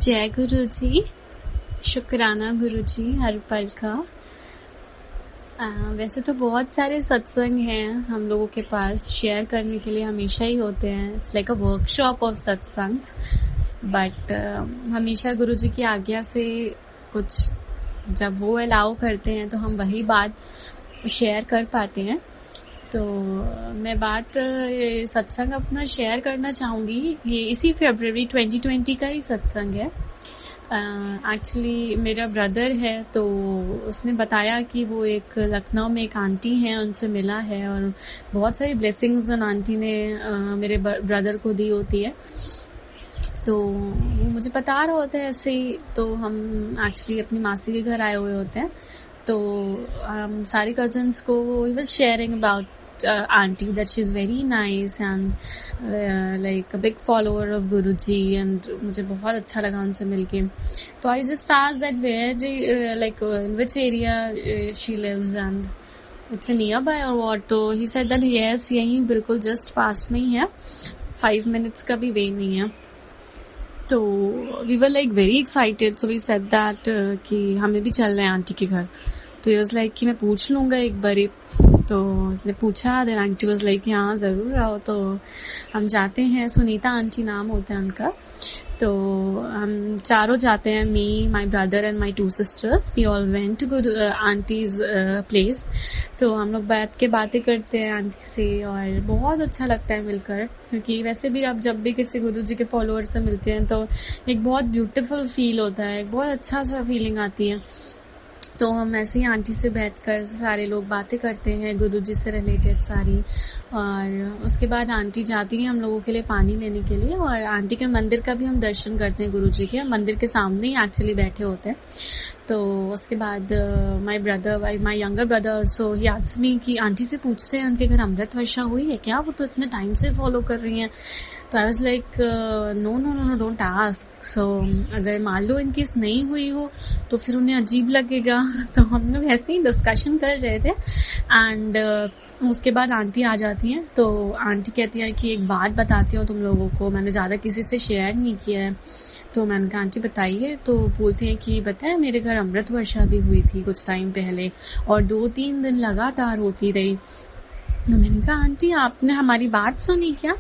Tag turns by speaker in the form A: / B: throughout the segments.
A: जय गुरु जी, शुक्राना गुरु जी हर पल का। वैसे तो बहुत सारे सत्संग हैं हम लोगों के पास, शेयर करने के लिए हमेशा ही होते हैं। It's like a workshop of सत्संग, बट हमेशा गुरु जी की आज्ञा से कुछ जब वो अलाउ करते हैं तो हम वही बात शेयर कर पाते हैं। तो मैं बात सत्संग अपना शेयर करना चाहूँगी। ये इसी फरवरी 2020 का ही सत्संग है। एक्चुअली मेरा ब्रदर है, तो उसने बताया कि वो एक लखनऊ में एक आंटी हैं, उनसे मिला है और बहुत सारी ब्लेसिंग्स उन आंटी ने मेरे ब्रदर को दी होती है। तो वो मुझे बता रहा होता है ऐसे ही। तो हम एक्चुअली अपनी मासी के घर आए हुए होते हैं, तो हम सारी कजन्स को he was sharing about auntie that she's very nice and like a big follower of Guruji, and मुझे बहुत अच्छा लगा उनसे मिलके। तो I just asked that where in which area she lives and it's nearby or what। तो he said that yes, यहीं बिल्कुल just पास में ही है, 5 minutes का भी वे नहीं है। तो we were like very excited, so we said that कि हमें भी चल रहे हैं आंटी के घर। तो he was like कि मैं पूछ लूँगा एक बारी। तो उसने पूछा, देन आंटी वाज लाइक हाँ ज़रूर आओ। तो हम जाते हैं, सुनीता आंटी नाम होता है उनका। तो हम चारों जाते हैं, me, my brother and my 2 sisters. We all went to aunty's place. तो हम लोग बैठ के बातें करते हैं आंटी से और बहुत अच्छा लगता है मिलकर, क्योंकि वैसे भी आप जब भी किसी गुरु जी के फॉलोअर से मिलते हैं तो एक बहुत ब्यूटीफुल फील होता है, एक बहुत अच्छा सा फीलिंग आती है। तो हम ऐसे ही आंटी से बैठकर सारे लोग बातें करते हैं गुरु जी से रिलेटेड सारी। और उसके बाद आंटी जाती हैं हम लोगों के लिए पानी लेने के लिए, और आंटी के मंदिर का भी हम दर्शन करते हैं गुरु जी के। मंदिर के सामने ही एक्चुअली बैठे होते हैं। तो उसके बाद my brother, my younger brother, so he asked me कि आंटी से पूछते हैं उनके घर अमृत वर्षा हुई है क्या, वो तो इतने टाइम से फॉलो कर रही हैं। तो I was like no don't ask. So अगर मान लो इनकेस नहीं हुई हो तो फिर उन्हें अजीब लगेगा। तो हम लोग ऐसे ही डिस्कशन कर रहे थे एंड उसके बाद आंटी आ जाती हैं। तो आंटी कहती है कि एक बात बताती हूँ तुम लोगों को, मैंने ज़्यादा किसी से शेयर नहीं किया है। तो मैंने कहा आंटी बताइए। तो बोलती हैं कि बताया मेरे घर अमृत वर्षा भी हुई थी कुछ टाइम पहले और 2-3 दिन लगातार होती रही। तो मैंने कहा आंटी आपने हमारी बात सुनी क्या?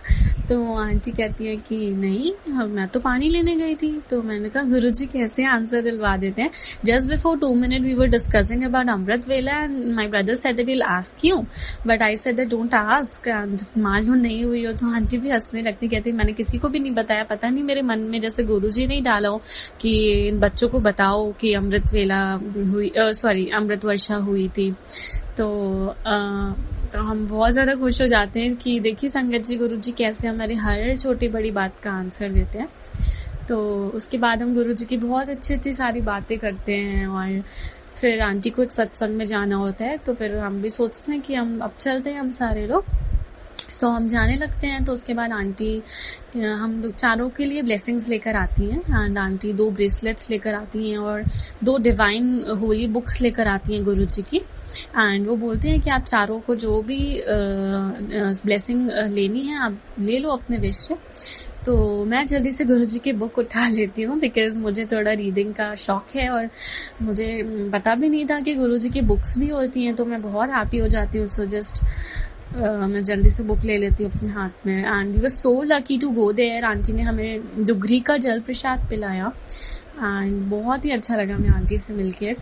A: तो आंटी कहती है कि नहीं, मैं तो पानी लेने गई थी। तो मैंने कहा गुरुजी कैसे आंसर दिलवा देते हैं। Just before 2 minutes we were discussing about Amrit Vela and my brother said that he will ask you, but I said that don't ask. मान लो नहीं हुई हो। तो आंटी भी हंसने लगती, कहती मैंने किसी को भी नहीं बताया, पता नहीं मेरे मन में जैसे गुरुजी नहीं डाला हो कि इन बच्चों को बताओ कि अमृत वेला हुई, अमृत वर्षा हुई थी। तो हम बहुत ज़्यादा खुश हो जाते हैं कि देखिए संगत जी गुरु जी कैसे हमारे हर छोटी बड़ी बात का आंसर देते हैं। तो उसके बाद हम गुरु जी की बहुत अच्छी सारी बातें करते हैं और फिर आंटी को एक सत्संग में जाना होता है। तो फिर हम भी सोचते हैं कि हम अब चलते हैं हम सारे लोग। तो हम जाने लगते हैं। तो उसके बाद आंटी हम लोग चारों के लिए ब्लेसिंग्स लेकर आती हैं एंड आंटी 2 ब्रेसलेट्स लेकर आती हैं और 2 डिवाइन होली बुक्स लेकर आती हैं गुरु जी की। एंड वो बोलते हैं कि आप चारों को जो भी ब्लेसिंग लेनी है आप ले लो अपने विश से। तो मैं जल्दी से गुरु जी की बुक उठा लेती हूँ, बिकॉज मुझे थोड़ा रीडिंग का शौक है और मुझे पता भी नहीं था कि गुरु जी की बुक्स भी होती हैं। तो मैं बहुत हैप्पी हो जाती हूँ। सो जस्ट मैं जल्दी से बुक ले लेती हूँ अपने हाथ में। And we were so lucky to go there. Aunty ने हमें दुगरी का जल प्रसाद पिलाया एंड बहुत ही अच्छा लगा हमें आंटी से मिलके।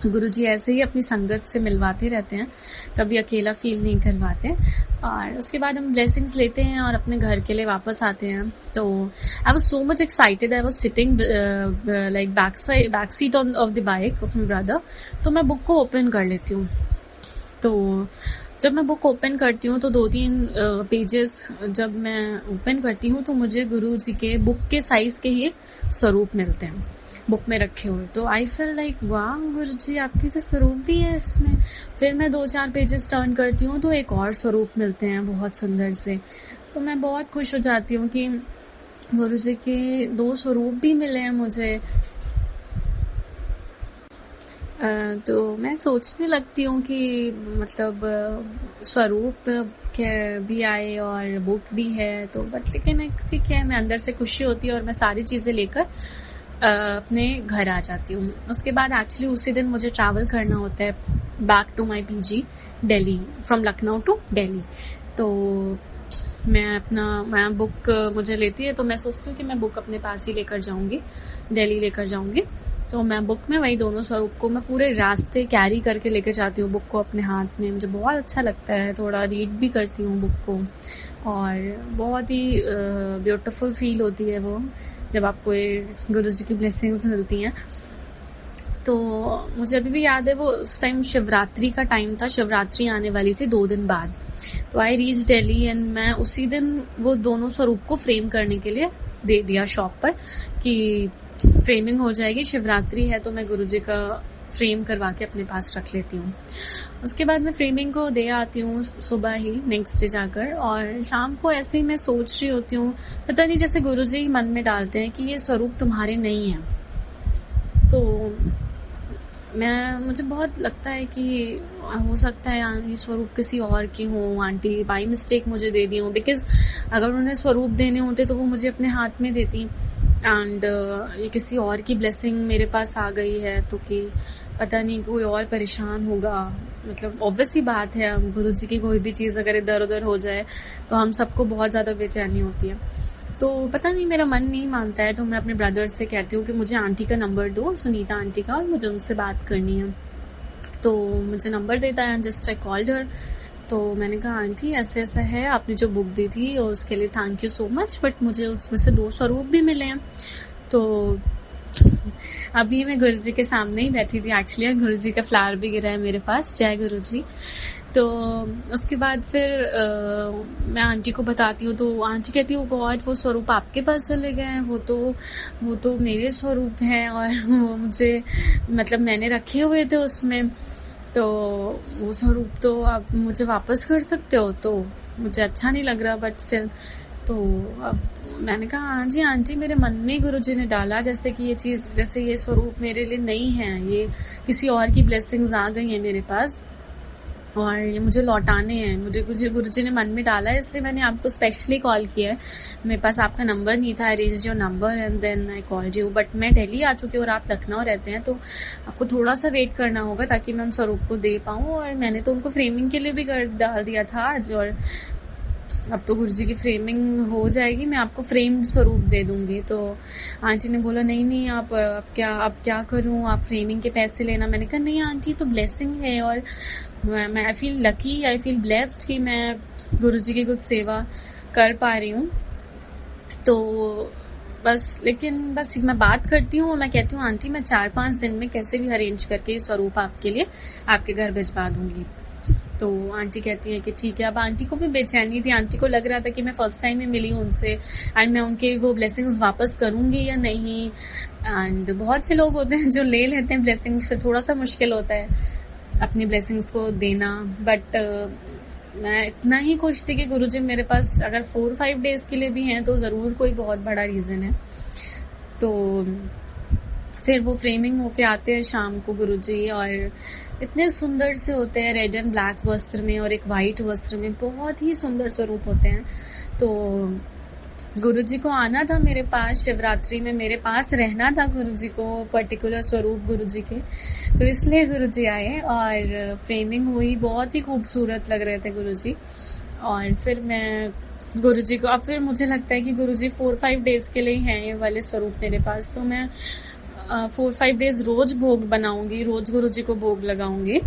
A: गुरुजी ऐसे ही अपनी संगत से मिलवाते रहते हैं, कभी अकेला फील नहीं करवाते। और उसके बाद हम ब्लेसिंग्स लेते हैं और अपने घर के लिए वापस आते हैं। तो I was so much excited, I was sitting like back seat of the bike of my brother. तो मैं बुक को ओपन कर लेती हूँ। तो जब मैं बुक ओपन करती हूँ तो 2-3 पेजेस जब मैं ओपन करती हूँ तो मुझे गुरु जी के बुक के साइज के ही स्वरूप मिलते हैं बुक में रखे हुए। तो आई फील लाइक वाह गुरु जी आपके तो स्वरूप भी है इसमें। फिर मैं 2-4 पेजेस टर्न करती हूँ तो एक और स्वरूप मिलते हैं बहुत सुंदर से। तो मैं बहुत खुश हो जाती हूँ कि गुरु जी के 2 स्वरूप भी मिले हैं मुझे। तो मैं सोचने लगती हूँ कि मतलब स्वरूप भी आए और बुक भी है, तो बट लेकिन ठीक है, मैं अंदर से खुशी होती है और मैं सारी चीज़ें लेकर अपने घर आ जाती हूँ। उसके बाद एक्चुअली उसी दिन मुझे ट्रैवल करना होता है back to my PG Delhi, from Lucknow to Delhi. तो मैं बुक मुझे लेती है, तो मैं सोचती हूँ कि मैं बुक अपने पास ही लेकर जाऊंगी, दिल्ली लेकर जाऊंगी। तो मैं बुक में वही दोनों स्वरूप को मैं पूरे रास्ते कैरी करके लेकर जाती हूँ, बुक को अपने हाथ में। मुझे बहुत अच्छा लगता है, थोड़ा रीड भी करती हूँ बुक को, और बहुत ही ब्यूटीफुल फील होती है वो जब आपको गुरु जी की ब्लेसिंग्स मिलती हैं। तो मुझे अभी भी याद है, वो उस टाइम शिवरात्रि का टाइम था, शिवरात्रि आने वाली थी 2 दिन बाद। तो आई रीच दिल्ली एंड मैं उसी दिन वो दोनों स्वरूप को फ्रेम करने के लिए दे दिया शॉप पर कि फ्रेमिंग हो जाएगी, शिवरात्रि है तो मैं गुरुजी का फ्रेम करवा के अपने पास रख लेती हूँ। उसके बाद मैं फ्रेमिंग को दे आती हूँ सुबह ही, नेक्स्ट डे जाकर, और शाम को ऐसे ही मैं सोच रही होती हूँ, पता नहीं जैसे गुरुजी मन में डालते हैं कि ये स्वरूप तुम्हारे नहीं है। तो मुझे बहुत लगता है कि हो सकता है ये स्वरूप किसी और की हो, आंटी बाई मिस्टेक मुझे दे दी हो, बिकॉज अगर उन्हें स्वरूप देने होते तो वो मुझे अपने हाथ में देती, एंड ये किसी और की ब्लेसिंग मेरे पास आ गई है तो कि पता नहीं कोई और परेशान होगा। मतलब ऑब्वियस ही बात है, गुरुजी की कोई भी चीज़ अगर इधर उधर हो जाए तो हम सबको बहुत ज़्यादा बेचैनी होती है। तो पता नहीं मेरा मन नहीं मानता है, तो मैं अपने ब्रदर से कहती हूँ कि मुझे आंटी का नंबर दो, सुनीता आंटी का, और मुझे उनसे बात करनी है। तो मुझे नंबर देता है, जस्ट आई कॉल्ड हर। तो मैंने कहा आंटी ऐसे ऐसा है, आपने जो बुक दी थी और उसके लिए thank you so much, but मुझे उसमें से 2 स्वरूप भी मिले हैं। तो अभी मैं गुरुजी के सामने ही बैठी थी, एक्चुअली गुरुजी का फ्लावर भी गिरा है मेरे पास, जय गुरुजी। तो उसके बाद फिर मैं आंटी को बताती हूँ, तो आंटी कहती है गॉड वो स्वरूप आपके पास चले गए हैं, वो तो मेरे स्वरूप हैं, और वो मुझे मतलब मैंने रखे हुए थे उसमें, तो वो स्वरूप तो आप मुझे वापस कर सकते हो। तो मुझे अच्छा नहीं लग रहा, बट स्टिल। तो अब मैंने कहा हाँ जी आंटी, मेरे मन में गुरुजी ने डाला जैसे कि ये चीज़, जैसे ये स्वरूप मेरे लिए नहीं है, ये किसी और की ब्लेसिंग्स आ गई हैं मेरे पास और ये मुझे लौटाने हैं। मुझे गुरुजी ने मन में डाला है, इसलिए मैंने आपको स्पेशली कॉल किया है। मेरे पास आपका नंबर नहीं था, I reached your number and then I called you, but मैं दिल्ली आ चुकी हूँ और आप लखनऊ रहते हैं, तो आपको थोड़ा सा वेट करना होगा ताकि मैं उन स्वरूप को दे पाऊँ। और मैंने तो उनको फ्रेमिंग के लिए भी डाल दिया था आज, और अब तो गुरुजी की फ्रेमिंग हो जाएगी, मैं आपको फ्रेम्ड स्वरूप दे दूंगी। तो आंटी ने बोला नहीं आप अब क्या करूं, आप फ्रेमिंग के पैसे लेना। मैंने कहा नहीं आंटी, तो ब्लेसिंग है, और मैं I feel lucky, I feel blessed कि मैं गुरुजी की कुछ सेवा कर पा रही हूँ। तो लेकिन मैं बात करती हूँ, मैं कहती हूँ आंटी मैं 4-5 दिन में कैसे भी अरेंज करके स्वरूप आपके लिए आपके घर भिजवा दूंगी। तो आंटी कहती है कि ठीक है। अब आंटी को भी बेचैनी थी, आंटी को लग रहा था कि मैं फर्स्ट टाइम ही मिली हूँ उनसे एंड मैं उनके वो ब्लेसिंग्स वापस करूंगी या नहीं। एंड बहुत से लोग होते हैं जो ले लेते हैं ब्लेसिंग्स, फिर थोड़ा सा मुश्किल होता है अपनी ब्लेसिंग्स को देना। बट मैं इतना ही खुश थी कि गुरुजी मेरे पास अगर 4-5 डेज के लिए भी हैं तो ज़रूर कोई बहुत बड़ा रीज़न है। तो फिर वो फ्रेमिंग होके आते हैं शाम को गुरुजी, और इतने सुंदर से होते हैं, रेड एंड ब्लैक वस्त्र में और एक वाइट वस्त्र में, बहुत ही सुंदर स्वरूप होते हैं। तो गुरुजी को आना था मेरे पास, शिवरात्रि में मेरे पास रहना था गुरुजी को, पर्टिकुलर स्वरूप गुरुजी के, तो इसलिए गुरुजी आए और फ्रेमिंग हुई। बहुत ही खूबसूरत लग रहे थे गुरुजी। और फिर मैं गुरुजी को, अब फिर मुझे लगता है कि गुरुजी 4-5 डेज के लिए हैं ये वाले स्वरूप मेरे पास, तो मैं 4-5 डेज रोज भोग बनाऊंगी, रोज गुरुजी को भोग लगाऊंगी।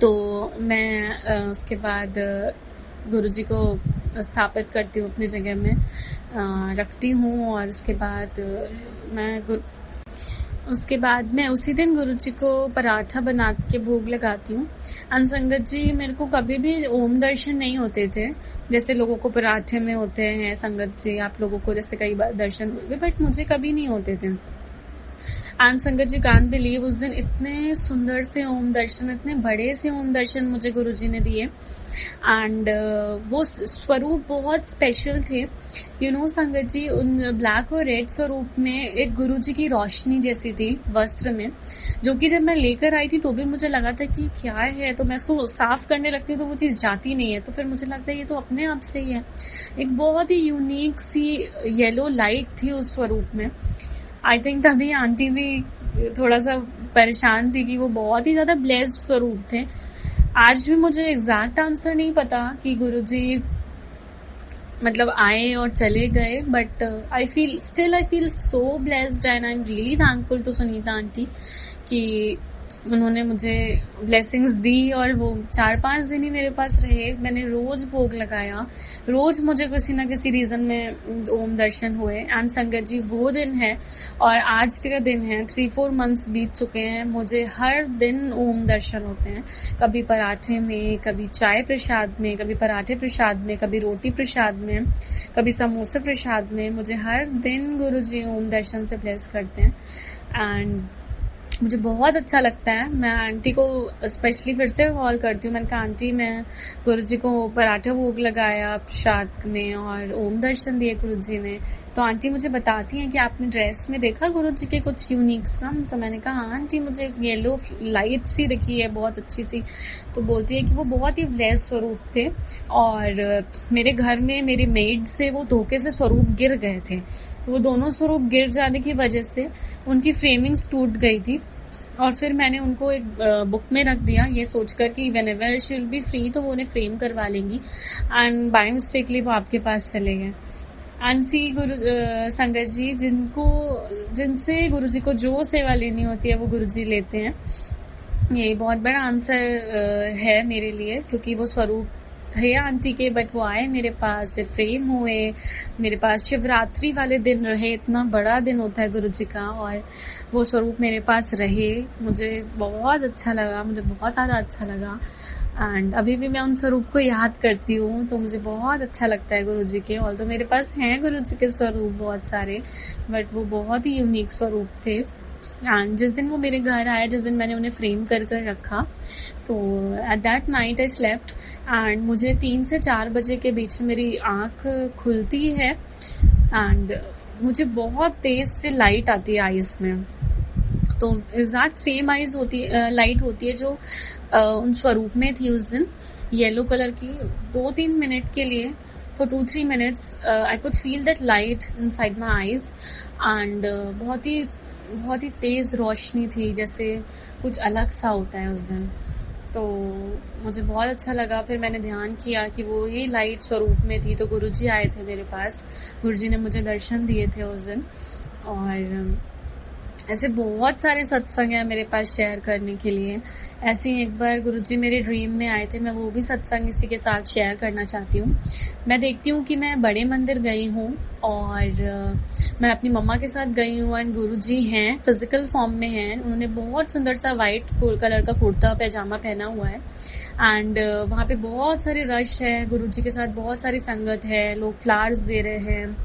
A: तो मैं उसके बाद गुरुजी को स्थापित करती हूँ अपनी जगह में, रखती हूँ, और उसके बाद मैं उसी दिन गुरुजी को पराठा बना के भोग लगाती हूँ। एंड संगत जी, मेरे को कभी भी ओम दर्शन नहीं होते थे जैसे लोगों को पराठे में होते हैं। संगत जी, आप लोगों को जैसे कई बार दर्शन हुए, बट मुझे कभी नहीं होते थे। एंड संगत जी कांट बिलीव, उस दिन इतने सुंदर से ओम दर्शन, इतने बड़े से ओम दर्शन मुझे गुरुजी ने दिए। एंड वो स्वरूप बहुत स्पेशल थे। संगत जी, उन ब्लैक और रेड स्वरूप में एक गुरुजी की रोशनी जैसी थी वस्त्र में, जो कि जब मैं लेकर आई थी तो भी मुझे लगा था कि क्या है, तो मैं इसको साफ करने लगती हूँ तो वो चीज़ जाती नहीं है, तो फिर मुझे लगता है ये तो अपने आप से ही है। एक बहुत ही यूनिक सी येलो लाइट थी उस स्वरूप में, आई थिंक तभी आंटी भी थोड़ा सा परेशान थी कि वो बहुत ही ज्यादा ब्लेस्ड स्वरूप थे। आज भी मुझे एग्जैक्ट आंसर नहीं पता कि गुरुजी मतलब आए और चले गए, but I feel so blessed and I am really thankful to Sunita aunty कि उन्होंने मुझे ब्लेसिंग्स दी और वो 4-5 दिन ही मेरे पास रहे। मैंने रोज भोग लगाया, रोज मुझे किसी ना किसी रीजन में ओम दर्शन हुए। एंड संगत जी वो दिन है और आज का दिन है, 3-4 मंथ्स बीत चुके हैं, मुझे हर दिन ओम दर्शन होते हैं। कभी पराठे में, कभी चाय प्रसाद में, कभी पराठे प्रसाद में, कभी रोटी प्रसाद में, कभी समोसे प्रसाद में। मुझे हर दिन गुरुजी ओम दर्शन से ब्लेस करते हैं एंड मुझे बहुत अच्छा लगता है। मैं आंटी को स्पेशली फिर से कॉल करती हूँ। मैंने कहा आंटी मैं गुरुजी को पराठा भोग लगाया प्रसाद में और ओम दर्शन दिए गुरुजी ने। तो आंटी मुझे बताती हैं कि आपने ड्रेस में देखा गुरुजी के कुछ यूनिक सा? तो मैंने कहा हाँ आंटी, मुझे येलो लाइट सी दिखी है, बहुत अच्छी सी। तो बोलती है कि वो बहुत ही ब्लेस्ड स्वरूप थे और मेरे घर में मेरी मेड से वो धोखे से स्वरूप गिर गए थे। वो दोनों स्वरूप गिर जाने की वजह से उनकी फ्रेमिंग्स टूट गई थी और फिर मैंने उनको एक बुक में रख दिया, ये सोचकर कि whenever she will be free तो वो उन्हें फ्रेम करवा लेंगी एंड बाय मिस्टेकली वो आपके पास चले गए। एंड सी संगत जी जिनसे गुरुजी को जो सेवा लेनी होती है वो गुरुजी लेते हैं। ये बहुत बड़ा आंसर है मेरे लिए, क्योंकि वो स्वरूप थे आंटी के, बट वो आए मेरे पास, फिर फ्रेम हुए मेरे पास, शिवरात्रि वाले दिन रहे। इतना बड़ा दिन होता है गुरुजी का और वो स्वरूप मेरे पास रहे। मुझे बहुत अच्छा लगा, मुझे बहुत ज़्यादा अच्छा लगा एंड अभी भी मैं उन स्वरूप को याद करती हूँ तो मुझे बहुत अच्छा लगता है गुरुजी के। और तो मेरे पास हैं गुरुजी के स्वरूप बहुत सारे, बट वो बहुत ही यूनिक स्वरूप थे। एंड जिस दिन वो मेरे घर आए, जिस दिन मैंने उन्हें फ्रेम कर रखा, तो at that night I slept and मुझे 3 से 4 बजे के बीच में मेरी आँख खुलती है एंड मुझे बहुत तेज से लाइट आती है आईज में। तो एग्जैक्ट सेम आईज लाइट होती है जो उन स्वरूप में थी उस दिन, येलो कलर की। 2-3 मिनट के लिए, for 2-3 minutes I could feel that light inside my eyes and बहुत ही तेज रोशनी थी, जैसे कुछ अलग सा होता है उस दिन। तो मुझे बहुत अच्छा लगा। फिर मैंने ध्यान किया कि वो ही लाइट स्वरूप में थी, तो गुरुजी आए थे मेरे पास, गुरुजी ने मुझे दर्शन दिए थे उस दिन। और ऐसे बहुत सारे सत्संग हैं मेरे पास शेयर करने के लिए। ऐसे ही एक बार गुरुजी मेरे ड्रीम में आए थे, मैं वो भी सत्संग इसी के साथ शेयर करना चाहती हूँ। मैं देखती हूँ कि मैं बड़े मंदिर गई हूँ और मैं अपनी मम्मा के साथ गई हूँ एंड गुरुजी हैं, फिजिकल फॉर्म में हैं। उन्होंने बहुत सुंदर सा वाइट कलर का कुर्ता पैजामा पहना हुआ है एंड वहाँ पे बहुत सारे रश है, गुरुजी के साथ बहुत सारी संगत है, लोग फ्लावर्स दे रहे हैं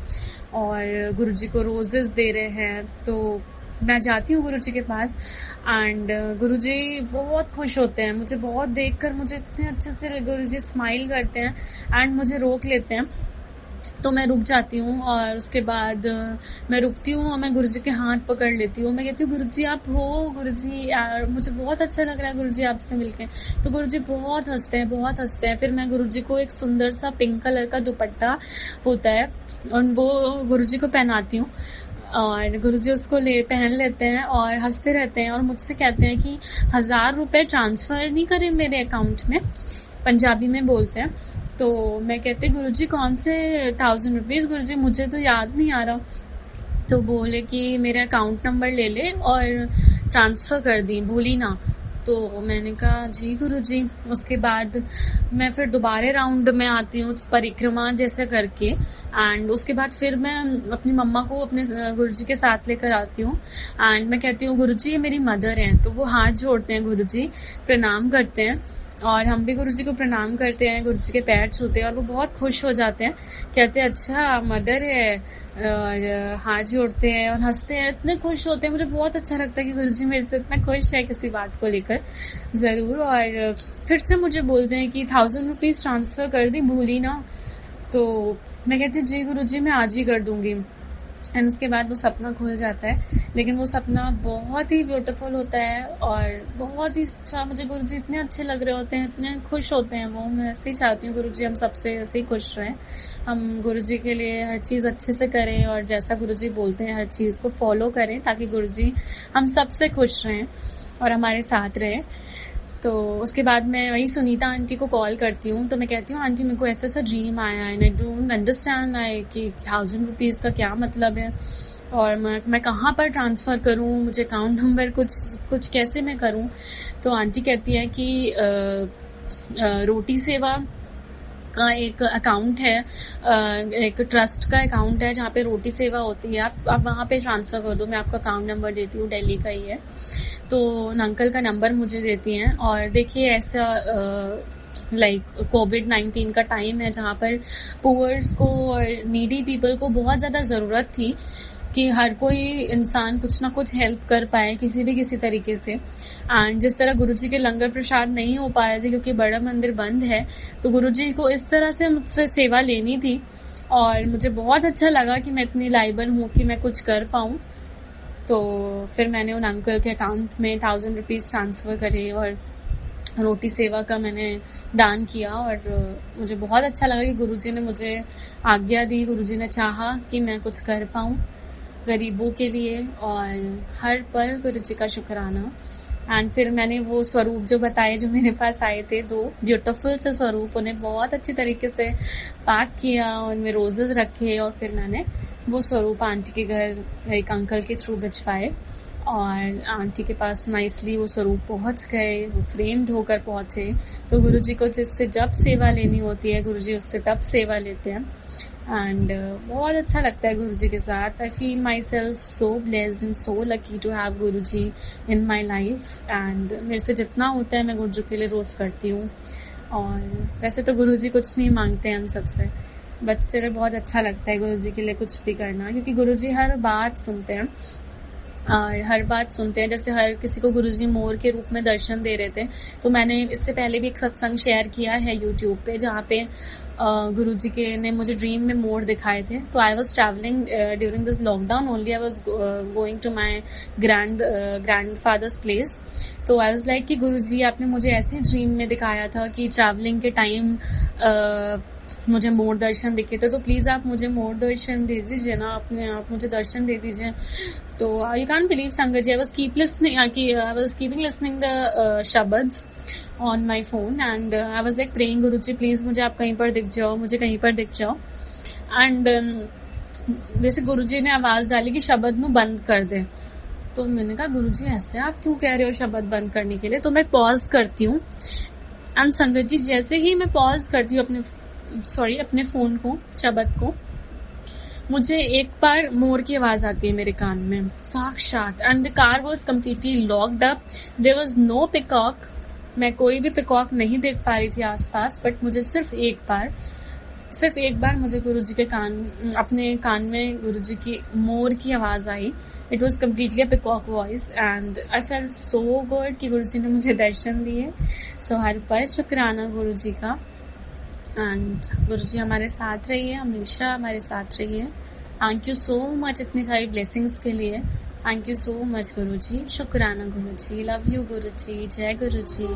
A: और गुरुजी को रोजेस दे रहे हैं। तो मैं जाती हूँ गुरुजी के पास एंड गुरुजी बहुत खुश होते हैं। मुझे बहुत देखकर मुझे इतने अच्छे से गुरुजी स्माइल करते हैं एंड मुझे रोक लेते हैं। तो मैं रुक जाती हूँ और उसके बाद मैं रुकती हूँ और मैं गुरुजी के हाथ पकड़ लेती हूँ। मैं कहती हूँ गुरुजी आप हो, गुरुजी यार मुझे बहुत अच्छा लग रहा है गुरुजी आपसे मिलके। तो गुरुजी बहुत हंसते हैं। फिर मैं गुरुजी को एक सुंदर सा पिंक कलर का दुपट्टा होता है और वो गुरुजी को पहनाती हूँ और गुरुजी उसको पहन लेते हैं और हंसते रहते हैं और मुझसे कहते हैं कि 1000 रुपए ट्रांसफर नहीं करें मेरे अकाउंट में, पंजाबी में बोलते हैं। तो मैं कहती गुरुजी कौन से 1000 रुपीज गुरुजी, मुझे तो याद नहीं आ रहा। तो बोले कि मेरा अकाउंट नंबर ले ले और ट्रांसफर कर दी, भूली ना। तो मैंने कहा जी गुरुजी। उसके बाद मैं फिर दोबारा राउंड में आती हूँ परिक्रमा जैसे करके एंड उसके बाद फिर मैं अपनी मम्मा को अपने गुरुजी के साथ लेकर आती हूँ एंड मैं कहती हूँ गुरुजी ये मेरी मदर हैं। तो वो हाथ जोड़ते हैं, गुरुजी प्रणाम करते हैं और हम भी गुरुजी को प्रणाम करते हैं, गुरुजी के पैर छूते हैं और वो बहुत खुश हो जाते हैं, कहते हैं अच्छा मदर है और हाथ जोड़ते हैं और हंसते हैं, इतने खुश होते हैं। मुझे बहुत अच्छा लगता है कि गुरुजी मेरे से इतना खुश है किसी बात को लेकर जरूर। और फिर से मुझे बोलते हैं कि 1000 रुपीज ट्रांसफर कर दी, भूली ना। तो मैं कहती हूँ जी गुरुजी मैं आज ही कर दूंगी एंड उसके बाद वो सपना खुल जाता है। लेकिन वो सपना बहुत ही ब्यूटीफुल होता है और बहुत ही अच्छा, मुझे गुरुजी इतने अच्छे लग रहे होते हैं, इतने खुश होते हैं वो। मैं ऐसे ही चाहती हूँ गुरुजी हम सबसे ऐसे ही खुश रहें, हम गुरुजी के लिए हर चीज़ अच्छे से करें और जैसा गुरुजी बोलते हैं हर चीज़ को फॉलो करें, ताकि गुरुजी हम सबसे खुश रहें और हमारे साथ रहें। तो उसके बाद मैं वही सुनीता आंटी को कॉल करती हूँ, तो मैं कहती हूँ आंटी मेरे को ऐसा ऐसा ड्रीम आया है, आई डोंट अंडरस्टैंड आए कि 1000 रुपीज़ का क्या मतलब है और मैं कहाँ पर ट्रांसफ़र करूँ, मुझे अकाउंट नंबर कुछ कैसे मैं करूँ। तो आंटी कहती है कि रोटी सेवा का एक अकाउंट है, एक ट्रस्ट का अकाउंट है जहाँ पे रोटी सेवा होती है, आप वहाँ पे ट्रांसफ़र कर दो। मैं आपका अकाउंट नंबर देती हूँ, दिल्ली का ही है। तो अंकल का नंबर मुझे देती हैं और देखिए ऐसा लाइक कोविड-19 का टाइम है जहाँ पर पुअर्स को और नीडी पीपल को बहुत ज़्यादा ज़रूरत थी कि हर कोई इंसान कुछ ना कुछ हेल्प कर पाए किसी तरीके से। एंड जिस तरह गुरुजी के लंगर प्रसाद नहीं हो पा रहे थे क्योंकि बड़ा मंदिर बंद है, तो गुरुजी को इस तरह से मुझसे सेवा लेनी थी और मुझे बहुत अच्छा लगा कि मैं इतनी लायबल हूँ कि मैं कुछ कर पाऊँ। तो फिर मैंने उन अंकल के अकाउंट में 1000 रुपीज़ ट्रांसफ़र करे और रोटी सेवा का मैंने दान किया और मुझे बहुत अच्छा लगा कि गुरुजी ने मुझे आज्ञा दी, गुरुजी ने चाहा कि मैं कुछ कर पाऊँ गरीबों के लिए और हर पल गुरुजी का शुक्राना। एंड फिर मैंने वो स्वरूप जो बताए जो मेरे पास आए थे, 2 ब्यूटीफुल से स्वरूप, उन्हें बहुत अच्छी तरीके से पैक किया, उनमें रोजेस रखे और फिर मैंने वो स्वरूप आंटी के घर एक अंकल के थ्रू भिजवाए और आंटी के पास नाइसली वो स्वरूप पहुंच गए, वो फ्रेम्ड होकर पहुंचे। तो गुरुजी को जिससे जब सेवा लेनी होती है गुरुजी उससे तब सेवा लेते हैं एंड बहुत अच्छा लगता है गुरुजी के साथ। I feel myself so blessed and so lucky to have Guruji in my life and मेरे से जितना होता है मैं गुरुजी के लिए रोज़ करती हूँ। और वैसे तो गुरुजी कुछ नहीं मांगते हैं हम सबसे, बट सिर्फ बहुत अच्छा लगता है गुरुजी के लिए कुछ भी करना, क्योंकि गुरुजी हर बात सुनते हैं और हर बात सुनते हैं। जैसे हर किसी को गुरुजी मोर के रूप में दर्शन दे रहे थे, तो मैंने इससे पहले भी एक सत्संग शेयर किया है यूट्यूब पे जहाँ पे गुरुजी के ने मुझे ड्रीम में मोर दिखाए थे। तो I was travelling during this lockdown only, I was going to my grandfather's place. तो आई वॉज लाइक कि गुरुजी आपने मुझे ऐसे ड्रीम में दिखाया था कि ट्रैवलिंग के टाइम मुझे मोर दर्शन दिखे थे, तो प्लीज़ आप मुझे मोर दर्शन दे दीजिए ना, अपने आप मुझे दर्शन दे दीजिए। तो you can believe Sangat ji, I was keeping listening the shabads on my phone and I was like praying Guruji please मुझे आप कहीं पर दिख जाओ, मुझे कहीं पर दिख जाओ। एंड जैसे गुरुजी ने आवाज़ डाली कि शब्द नू बंद कर दे, तो मैंने कहा गुरुजी ऐसे आप क्यों कह रहे हो शब्द बंद करने के लिए। तो मैं पॉज करती हूँ एंड संगत जी जैसे ही मैं पॉज करती हूँ अपने फोन को, शब्द को, मुझे एक बार मोर की आवाज आती है मेरे कान में साक्षात। And the car was completely locked up, there was no peacock, मैं कोई भी पिकॉक नहीं देख पा रही थी आसपास, बट मुझे सिर्फ एक बार मुझे गुरुजी के अपने कान में गुरुजी की मोर की आवाज आई। It was completely a peacock voice and I felt so good कि गुरुजी ने मुझे दर्शन दिए। सो हर पल शुक्राना गुरुजी का एंड गुरुजी हमारे साथ रहिए, हमेशा हमारे साथ रहिए। थैंक यू सो मच इतनी सारी ब्लेसिंग्स के लिए, थैंक यू सो मच गुरुजी, शुक्राना गुरुजी, लव यू गुरुजी, जय गुरुजी।